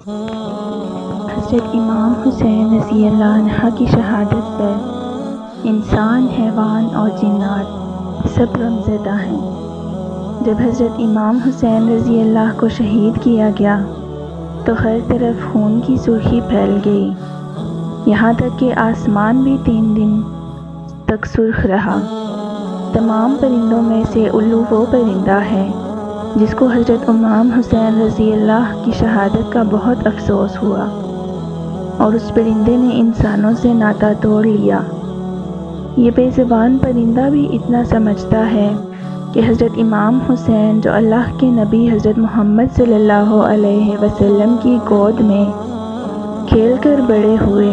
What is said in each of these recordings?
حضرت امام حسین رضی اللہ عنہ کی شہادت پر انسان، حیوان اور جنات سب غمزدہ ہیں۔ جب حضرت امام حسین رضی اللہ کو شہید کیا گیا تو ہر طرف خون کی سرخی پھیل گئی، یہاں تک کہ آسمان بھی 3 دن تک سرخ رہا۔ تمام پرندوں میں سے الو وہ پرندہ ہے جس کو حضرت امام حسین رضی اللہ کی شہادت کا بہت افسوس ہوا، اور اس پرندے نے انسانوں سے ناطہ توڑ لیا۔ یہ بے زبان پرندہ بھی اتنا سمجھتا ہے کہ حضرت امام حسین جو اللہ کے نبی حضرت محمد صلی اللہ علیہ وسلم کی گود میں کھیل کر بڑے ہوئے،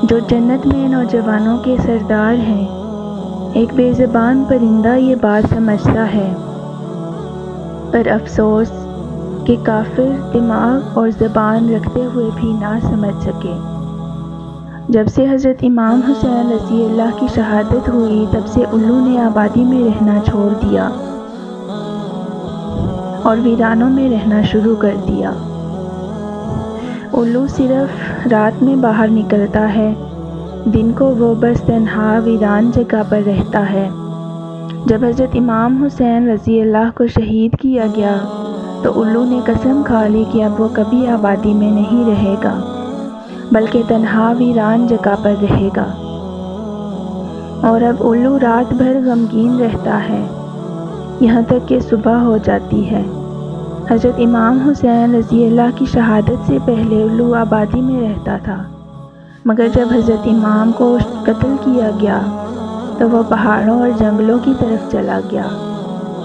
جو جنت میں نوجوانوں کے سردار ہیں، ایک بے زبان پرندہ یہ بات سمجھتا ہے، پر افسوس کہ کافر دماغ اور زبان رکھتے ہوئے بھی نہ سمجھ سکے۔ جب سے حضرت امام حسین رضی اللہ کی شہادت ہوئی تب سے الو نے آبادی میں رہنا چھوڑ دیا اور ویرانوں میں رہنا شروع کر دیا۔ الو صرف رات میں باہر نکلتا ہے، دن کو وہ بس تنہا ویران جگہ پر رہتا ہے۔ جب حضرت امام حسین رضی اللہ کو شہید کیا گیا تو الو نے قسم کھا لی کہ اب وہ کبھی آبادی میں نہیں رہے گا بلکہ تنہا ویران جگہ پر رہے گا، اور اب الو رات بھر غمگین رہتا ہے یہاں تک کہ صبح ہو جاتی ہے۔ حضرت امام حسین رضی اللہ کی شہادت سے پہلے الو آبادی میں رہتا تھا، مگر جب حضرت امام کو قتل کیا گیا تو وہ پہاڑوں اور جنگلوں کی طرف چلا گیا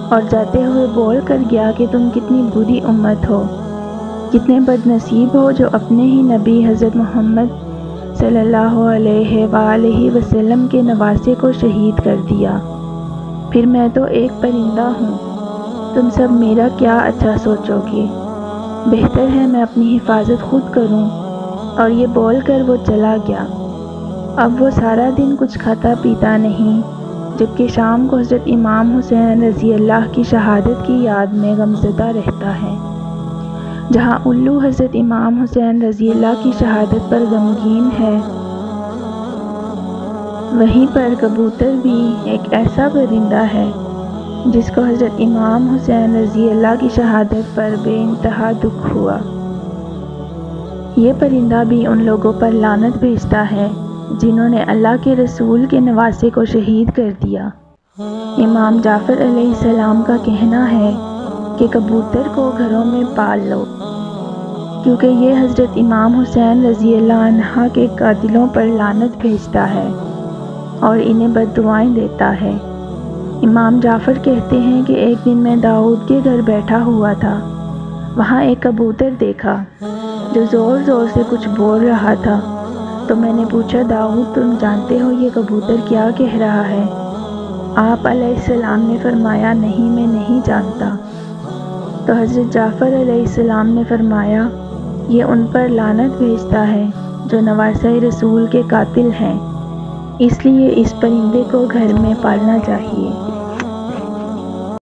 اور جاتے ہوئے بول کر گیا کہ تم کتنی بری امت ہو، کتنے بد نصیب ہو جو اپنے ہی نبی حضرت محمد صلی اللہ علیہ وآلہ وسلم کے نواسے کو شہید کر دیا۔ پھر میں تو ایک پرندہ ہوں، تم سب میرا کیا اچھا سوچو گے، بہتر ہے میں اپنی حفاظت خود کروں۔ اور یہ بول کر وہ چلا گیا۔ اب وہ سارا دن کچھ کھاتا پیتا نہیں، جبکہ شام کو حضرت امام حسین رضی اللہ کی شہادت کی یاد میں غمزدہ رہتا ہے۔ جہاں الو حضرت امام حسین رضی اللہ کی شہادت پر غمگین ہے، وہیں پر کبوتر بھی ایک ایسا پرندہ ہے جس کو حضرت امام حسین رضی اللہ کی شہادت پر بے انتہا دکھ ہوا۔ یہ پرندہ بھی ان لوگوں پر لعنت بھیجتا ہے جنہوں نے اللہ کے رسول کے نواسے کو شہید کر دیا۔ امام جعفر علیہ السلام کا کہنا ہے کہ کبوتر کو گھروں میں پال لو، کیونکہ یہ حضرت امام حسین رضی اللہ عنہ کے قاتلوں پر لعنت بھیجتا ہے اور انہیں بد دعائیں دیتا ہے۔ امام جعفر کہتے ہیں کہ ایک دن میں داؤد کے گھر بیٹھا ہوا تھا، وہاں ایک کبوتر دیکھا جو زور زور سے کچھ بول رہا تھا، تو میں نے پوچھا داؤد تم جانتے ہو یہ کبوتر کیا کہہ رہا ہے؟ آپ علیہ السلام نے فرمایا نہیں میں نہیں جانتا۔ تو حضرت جعفر علیہ السلام نے فرمایا یہ ان پر لعنت بھیجتا ہے جو نواسۂ رسول کے قاتل ہیں، اس لیے اس پرندے کو گھر میں پالنا چاہیے۔